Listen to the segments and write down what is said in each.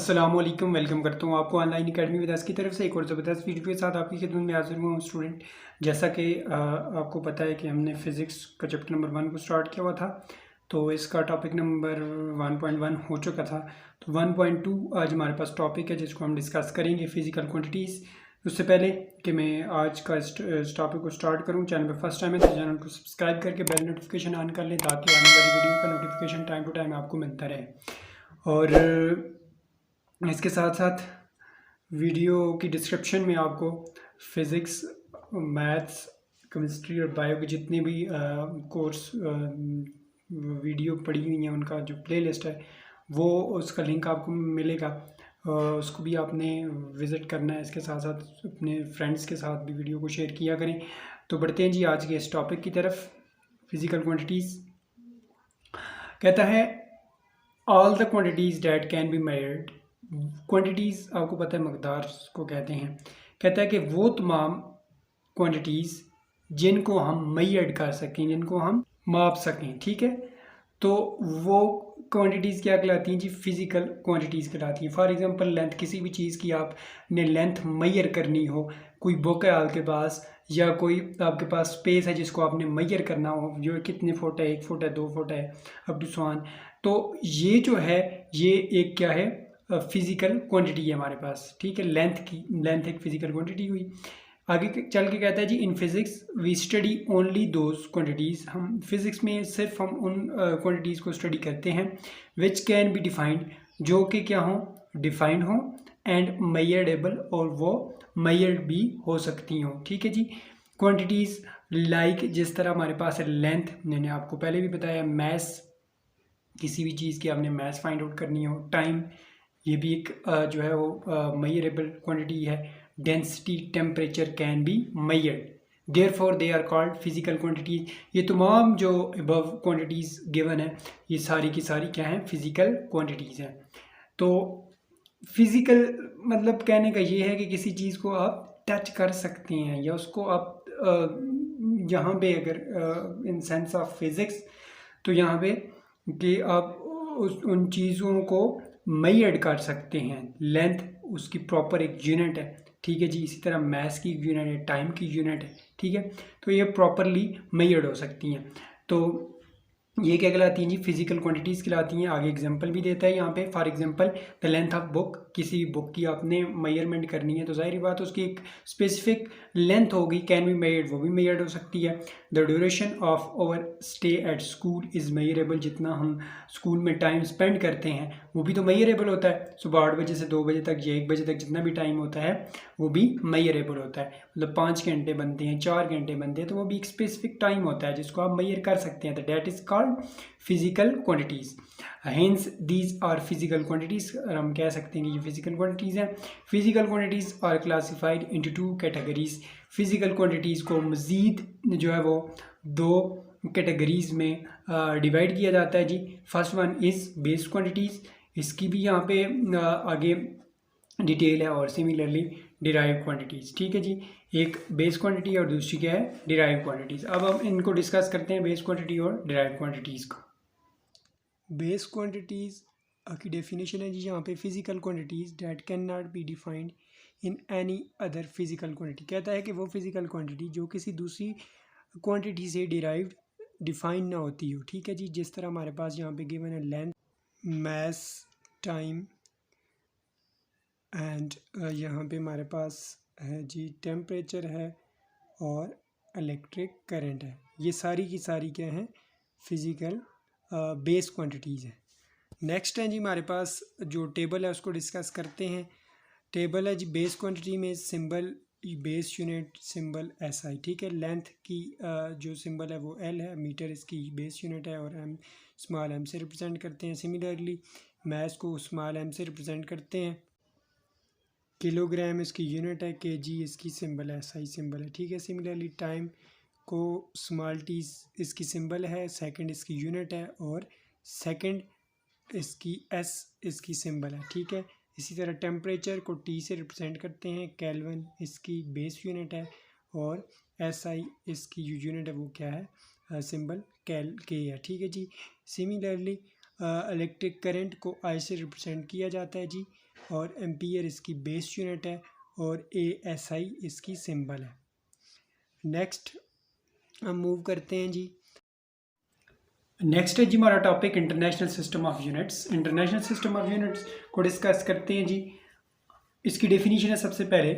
अस्सलामुअलैकुम, वेलकम करता हूँ आपको ऑनलाइन अकेडमी विदास की तरफ से एक और ज़बरदस्त वीडियो के साथ आपकी खिदमत में हाजिर हुआ हूँ स्टूडेंट। जैसा कि आपको पता है कि हमने फ़िज़िक्स का चैप्टर नंबर 1 को स्टार्ट किया हुआ था, तो इसका टॉपिक नंबर 1.1 हो चुका था। तो 1.2 आज हमारे पास टॉपिक है जिसको हम डिस्कस करेंगे, फ़िज़िकल क्वान्टिटीज़। उससे पहले कि मैं आज का इस टॉपिक को स्टार्ट करूँ, चैनल पर फर्स्ट टाइम है तो चैनल को सब्सक्राइब करके बेल नोटिफिकेशन ऑन कर लें ताकि आने वाली वीडियो का नोटिफिकेशन टाइम टू टाइम आपको मिलता रहे। और इसके साथ साथ वीडियो की डिस्क्रिप्शन में आपको फिज़िक्स, मैथ्स, केमिस्ट्री और बायो के जितने भी कोर्स वीडियो पड़ी हुई हैं उनका जो प्लेलिस्ट है वो उसका लिंक आपको मिलेगा। उसको भी आपने विज़िट करना है। इसके साथ साथ अपने फ्रेंड्स के साथ भी वीडियो को शेयर किया करें। तो बढ़ते हैं जी आज के इस टॉपिक की तरफ। फिज़िकल क्वांटिटीज़ कहता है all the quantities that can be measured. Quantities आपको पता है मकदार को कहते हैं। कहता है कि वो तमाम क्वांटिटीज़ जिनको हम मेजर कर सकें, जिनको हम माप सकें, ठीक है। तो वो क्वांटिटीज़ क्या कहलाती हैं जी? फिज़िकल क्वांटिटीज़ कहलाती हैं। फॉर एग्जांपल लेंथ, किसी भी चीज़ की आपने लेंथ मेजर करनी हो, कोई बुक है आपके पास या कोई आपके पास स्पेस है जिसको आपने मेजर करना हो, जो कितने फुट है, 1 फुट है, 2 फुट है, अप टू सो ऑन। तो ये जो है ये एक क्या है, फिज़िकल क्वांटिटी है हमारे पास, ठीक है। लेंथ एक फिज़िकल क्वांटिटी हुई। आगे चल के कहता है जी in physics we study only those quantities. हम फिज़िक्स में सिर्फ हम उन क्वांटिटीज़ को स्टडी करते हैं विच कैन बी डिफाइंड, जो कि क्या हो, डिफाइंड हो, एंड मेजरेबल, और वो मेजर्ड भी हो सकती हों, ठीक है जी। क्वांटिटीज़ लाइक जिस तरह हमारे पास है लेंथ, मैंने आपको पहले भी बताया। मैस, किसी भी चीज़ की आपने मैस फाइंड आउट करनी हो। टाइम, ये भी एक जो है वो मेजरेबल क्वांटिटी है। Density, temperature can be measured, therefore they are called physical quantities. ये तमाम जो अबव क्वांटिटीज़ गिवन है ये सारी की सारी क्या है, फिजिकल क्वांटिटीज़ हैं। तो फिजिकल मतलब कहने का ये है कि किसी चीज़ को आप टच कर सकते हैं या उसको आप यहाँ पे अगर इन सेंस ऑफ फिज़िक्स, तो यहाँ पे कि आप उन चीज़ों को मेजर कर सकते हैं। लेंथ उसकी प्रॉपर एक यूनिट है, ठीक है जी। इसी तरह मैथ्स की यूनिट है, टाइम की यूनिट है, ठीक है। तो ये प्रॉपरली मेजर्ड हो सकती हैं। तो ये क्या कहलाती हैं जी? फिजिकल क्वांटिटीज़ कहलाती हैं। आगे एग्जांपल भी देता है यहाँ पे। For example the length of book, किसी बुक की आपने मेजरमेंट करनी है तो जाहिर बात उसकी एक स्पेसिफिक लेंथ होगी, कैन बी मेजर्ड, वो भी मेजर्ड हो सकती है। The duration of our stay at school is measurable, जितना हम स्कूल में टाइम स्पेंड करते हैं वो भी तो मेजरेबल होता है। सुबह 8 बजे से 2 बजे तक या 1 बजे तक जितना भी टाइम होता है वो भी मेजरेबल होता है। मतलब 5 घंटे बनते हैं, 4 घंटे बनते हैं, तो वो भी एक स्पेसिफिक टाइम होता है जिसको आप मेजर कर सकते हैं। तो that is called physical quantities. Hence these are physical quantities, और हम कह सकते हैं कि ये फिजिकल क्वांटिटीज़ हैं। Physical quantities are classified into 2 categories. Physical quantities को मज़ीद जो है वो 2 कैटेगरीज में डिवाइड किया जाता है जी। First one is base quantities, इसकी भी यहाँ पे आगे डिटेल है, और सिमिलरली डिराइव क्वांटिटीज़, ठीक है जी। एक बेस क्वांटिटी और दूसरी क्या है, डिराइव क्वांटिटीज़। अब हम इनको डिस्कस करते हैं, बेस क्वांटिटी और डिराइव क्वांटिटीज़ को। बेस क्वांटिटीज़ की डेफिनेशन है जी यहाँ पे, physical quantities that can not be defined in any other physical quantity. कहता है कि वो फिजिकल क्वांटिटी जो किसी दूसरी क्वांटिटी से डिराइव्ड, डिफाइन ना होती हो, ठीक है जी। जिस तरह हमारे पास यहाँ पे गिवन है लेंथ, मैस, टाइम, एंड यहाँ पे हमारे पास है जी टेम्परेचर है और इलेक्ट्रिक करंट है। ये सारी की सारी क्या हैं, फिज़िकल बेस क्वांटिटीज़ हैं। नेक्स्ट है जी हमारे पास जो टेबल है उसको डिस्कस करते हैं। टेबल है जी बेस क्वांटिटी में symbol base unit symbol SI, ठीक है। लेंथ की जो सिंबल है वो L है, मीटर इसकी बेस यूनिट है, और M स्मॉल m से रिप्रेजेंट करते हैं। सिमिलरली मैस को स्मॉल m से रिप्रेजेंट करते हैं। किलोग्राम इसकी यूनिट है, kg इसकी सिंबल है, SI सिंबल है, ठीक है। सिमिलरली टाइम को स्मॉल t इसकी सिंबल है, सेकंड इसकी यूनिट है, और सेकंड इसकी S इसकी सिंबल है, ठीक है। इसी तरह टेम्परेचर को T से रिप्रेजेंट करते हैं, केल्विन इसकी बेस यूनिट है, और SI इसकी जो यूनिट है वो क्या है, सिंबल K है, ठीक है जी। सिमिलरली इलेक्ट्रिक करंट को I से रिप्रेजेंट किया जाता है जी, और एम्पियर इसकी बेस यूनिट है और ASI इसकी सिंबल है। नेक्स्ट हम मूव करते हैं जी। नेक्स्ट है जी हमारा topic international system of units. International system of units को डिस्कस करते हैं जी। इसकी डेफिनेशन है सबसे पहले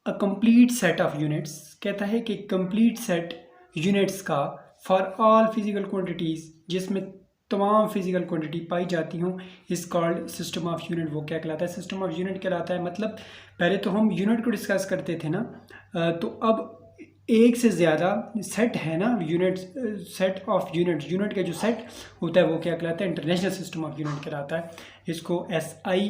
a complete set of units. कहता है कि कंप्लीट सेट यूनिट्स का फॉर ऑल फिजिकल क्वांटिटीज़, जिसमें तमाम फिजिकल क्वांटिटी पाई जाती हों, इस कॉल्ड सिस्टम ऑफ यूनिट। वो क्या कहलाता है? सिस्टम ऑफ यूनिट कहलाता है। मतलब पहले तो हम यूनिट को डिस्कस करते थे ना, तो अब एक से ज़्यादा सेट है ना units, set of units, unit का जो सेट होता है वो क्या कहलाता है? इंटरनेशनल सिस्टम ऑफ यूनिट कहलाता है। इसको SI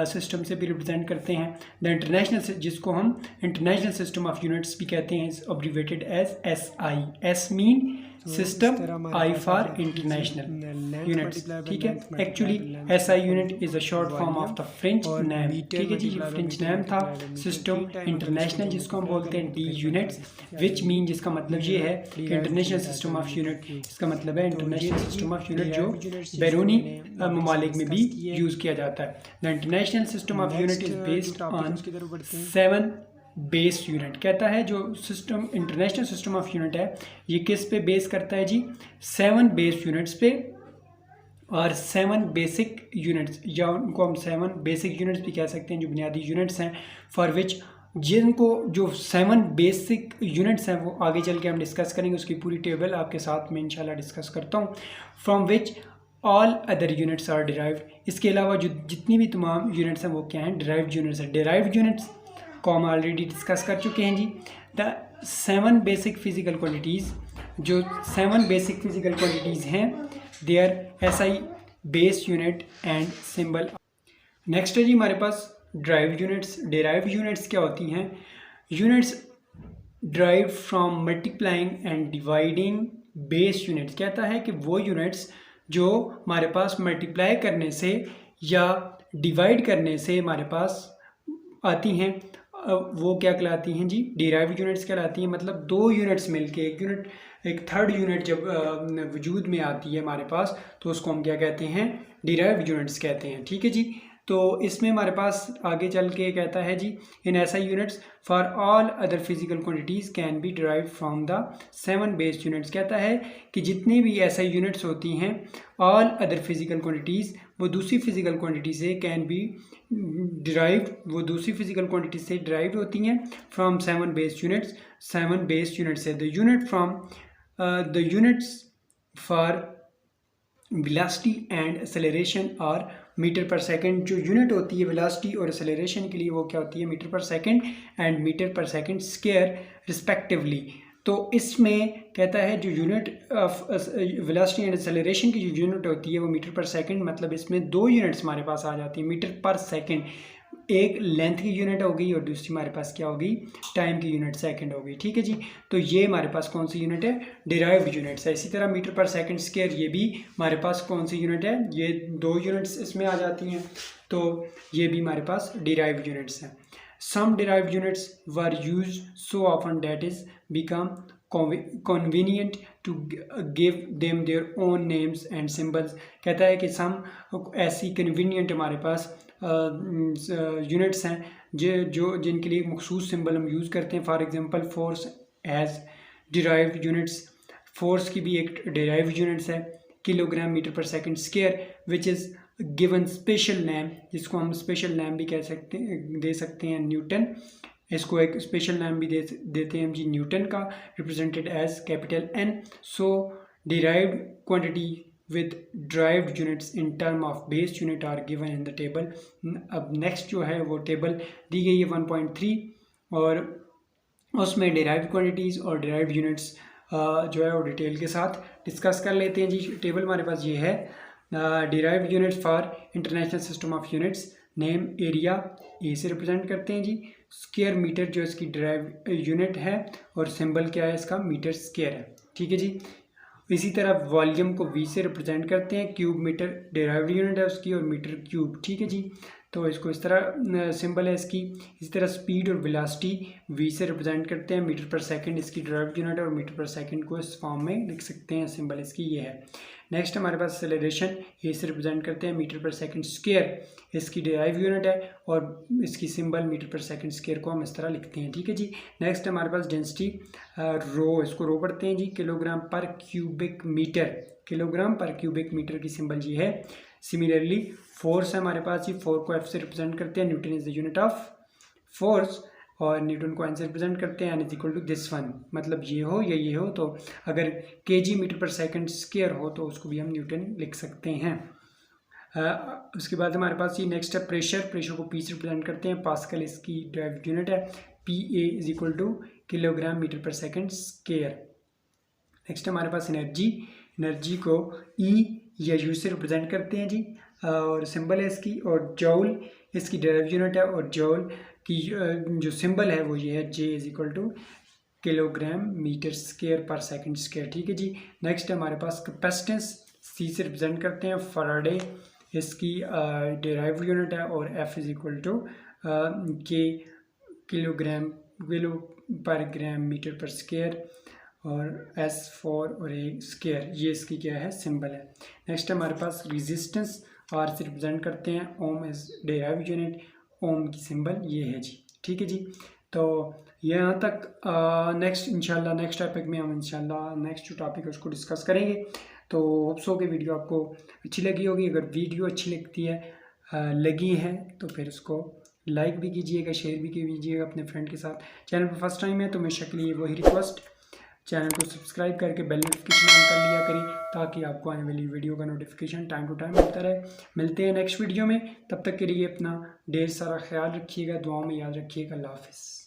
सिस्टम से भी रिप्रेजेंट करते हैं। द इंटरनेशनल, जिसको हम इंटरनेशनल सिस्टम ऑफ यूनिट्स भी कहते हैं, is abbreviated as SI। S mean system, I for international units. ठीक है, actually SI unit is a short form of the French name. ठीक है जी, ये फ्रेंच नेम था सिस्टम इंटरनेशनल, जिसको हम बोलते हैं D यूनिट्स, विच मीन, जिसका मतलब ये है कि इंटरनेशनल सिस्टम ऑफ यूनिट, इसका मतलब है इंटरनेशनल सिस्टम ऑफ यूनिट जो बैरूनी ममालिक में भी यूज़ किया जाता है। The international system of unit is based on 7 base unit. कहता है जो system international system of unit है ये किस पे बेस करता है जी? 7 बेस यूनिट्स पे और 7 बेसिक यूनिट्स, या उनको हम 7 बेसिक यूनिट्स भी कह सकते हैं, जो बुनियादी यूनिट्स हैं, फॉर विच, जिनको जो 7 बेसिक यूनिट्स हैं वो आगे चल के हम डिस्कस करेंगे। उसकी पूरी टेबल आपके साथ में इंशाल्लाह डिस्कस करता हूँ। From which all other units are derived. इसके अलावा जो जितनी भी तमाम यूनिट्स हैं वो क्या हैं? डिराइव्ड यूनिट्स हैं। डिराइव्ड यूनिट्स को हम ऑलरेडी डिस्कस कर चुके हैं जी। द 7 बेसिक फिजिकल क्वांटिटीज़, जो 7 बेसिक फिजिकल क्वांटिटीज़ हैं, their SI base unit and symbol. Next है जी हमारे पास डिराइव्ड यूनिट्स। डिराइव्ड यूनिट्स क्या होती हैं? Units derived from multiplying and dividing base units. कहता है कि वो यूनिट्स जो हमारे पास मल्टीप्लाई करने से या डिवाइड करने से हमारे पास आती हैं, वो क्या कहलाती हैं जी? डिराइव्ड यूनिट्स कहलाती हैं। मतलब 2 यूनिट्स मिलके एक थर्ड यूनिट जब वजूद में आती है हमारे पास, तो उसको हम क्या कहते हैं? डिराइव्ड यूनिट्स कहते हैं। ठीक है जी। तो इसमें हमारे पास आगे चल के कहता है जी, इन SI units for all other physical quantities can be derived from the 7 base units. कहता है कि जितनी भी SI यूनिट्स होती हैं, ऑल अदर फिजिकल क्वांटिटीज़, वो दूसरी फिजिकल क्वांटिटी से कैन बी डिराइव्ड, वो दूसरी फिजिकल क्वांटिटी से डिराइव्ड होती हैं from 7 base units. 7 base unit से the unit from the units for velocity and acceleration और मीटर पर सेकंड। जो यूनिट होती है वेलोसिटी और एक्सेलरेशन के लिए, वो क्या होती है? Metre per second and metre per second square respectively. तो इसमें कहता है जो unit of velocity and acceleration की जो यूनिट होती है वो मीटर पर सेकंड, मतलब इसमें 2 यूनिट्स हमारे पास आ जाती है मीटर पर सेकंड। एक लेंथ की यूनिट हो गई और दूसरी हमारे पास क्या होगी? टाइम की यूनिट सेकंड हो गई। ठीक है जी। तो ये हमारे पास कौन सी यूनिट है? डिराइव्ड यूनिट्स है। इसी तरह मीटर पर सेकंड स्क्वायर, ये भी हमारे पास कौन सी यूनिट है? ये 2 यूनिट्स इसमें आ जाती हैं, तो ये भी हमारे पास डिराइव्ड यूनिट्स हैं। Some derived units were used so often that is become convenient to give them their own names and symbols। कहता है कि सम ऐसी कन्वीनियंट हमारे पास यूनिट्स हैं जो जिनके लिए मखसूस सिंबल हम यूज़ करते हैं। For example force as derived units, force की भी एक डिराइव्ड यूनिट्स है kilogram metre per second square, which is given special name, जिसको हम स्पेशल नेम भी दे सकते हैं न्यूटन। इसको एक स्पेशल नाम भी देते हैं हम जी न्यूटन का, represented as capital N। So derived quantity with derived units in term of base unit are given in the table। अब नेक्स्ट जो है वो टेबल दी गई है 1.3, और उसमें डिराइव्ड क्वांटिटीज़ और डिराइव्ड यूनिट्स जो है वो डिटेल के साथ डिस्कस कर लेते हैं जी। टेबल हमारे पास ये है, derived units for international system of units, name area A से रिप्रेजेंट करते हैं जी, स्क्वायर मीटर जो इसकी डिराइव्ड यूनिट है, और सिंबल क्या है इसका? मीटर स्क्वायर है। ठीक है जी। इसी तरह वॉल्यूम को वी से रिप्रेजेंट करते हैं, क्यूब मीटर डिराइव्ड यूनिट है उसकी, और मीटर क्यूब। ठीक है जी। तो इसको इस तरह सिंबल है इसकी। इसी तरह स्पीड और वेलोसिटी वी से रिप्रेजेंट करते हैं, मीटर पर सेकंड इसकी डिराइव्ड यूनिट है, और मीटर पर सेकंड को इस फॉर्म में लिख सकते हैं, सिंबल इसकी ये है। नेक्स्ट हमारे पास एक्सेलरेशन, ये से रिप्रेजेंट करते हैं मीटर पर सेकंड स्क्वायर, इसकी डिराइव यूनिट है और इसकी symbol metre per second square को हम इस तरह लिखते हैं, ठीक है जी। नेक्स्ट हमारे पास डेंसिटी रो, इसको रो पढ़ते हैं जी, kilogram per cubic metre, kilogram per cubic metre की सिंबल जी है। सिमिलरली फोर्स है हमारे पास जी, फोर्स को एफ से रिप्रेजेंट करते हैं, newton is the unit of force, और न्यूटन को एन से रिप्रेजेंट करते हैं, N is equal to this one, मतलब ये हो या ये हो, तो अगर KG metre per second square हो तो उसको भी हम न्यूटन लिख सकते हैं। उसके बाद हमारे पास ये नेक्स्ट है प्रेशर, प्रेशर को पी से रिप्रेजेंट करते हैं, पास्कल इसकी ड्राइव यूनिट है, P A is equal to kilogram metre per second square. Next हमारे पास एनर्जी, एनर्जी को ई या यू से रिप्रेजेंट करते हैं जी, और सिंबल है इसकी, और जॉल इसकी डायरेक्ट यूनिट है, और जॉल की जो सिंबल है वो ये है, J is equal to kilogram metre square per second square, ठीक है जी। नेक्स्ट हमारे पास कैपेसिटेंस, सी से रिप्रेजेंट करते हैं, फराडे इसकी डेराइव यूनिट है, और एफ इज इक्वल टू के किलो पर ग्राम मीटर पर स्क्वायर, और एस फॉर और ए स्क्वायर, ये इसकी क्या है सिंबल है। नेक्स्ट हमारे पास रेजिस्टेंस, आर से रिप्रेजेंट करते हैं, ओम इज डेराइव यूनिट, ओम की सिंबल ये है जी, ठीक है जी। तो यहाँ तक नेक्स्ट इंशाल्लाह नेक्स्ट टॉपिक में हम इंशाल्लाह नेक्स्ट जो टॉपिक है उसको डिस्कस करेंगे। तो होप सो कि वीडियो आपको अच्छी लगी होगी। अगर वीडियो अच्छी लगती है लगी है तो फिर उसको लाइक भी कीजिएगा, शेयर भी कीजिएगा अपने फ्रेंड के साथ। चैनल पर फर्स्ट टाइम है तो हमेशा के लिए वही रिक्वेस्ट, चैनल को सब्सक्राइब करके बेल नोटिफिकेशन ऑन कर लिया करें ताकि आपको आने वाली वीडियो का नोटिफिकेशन टाइम टू टाइम मिलता रहे। मिलते हैं नेक्स्ट वीडियो में, तब तक के लिए अपना ढेर सारा ख्याल रखिएगा, दुआओं में याद रखिएगा। अल्लाह हाफिज़।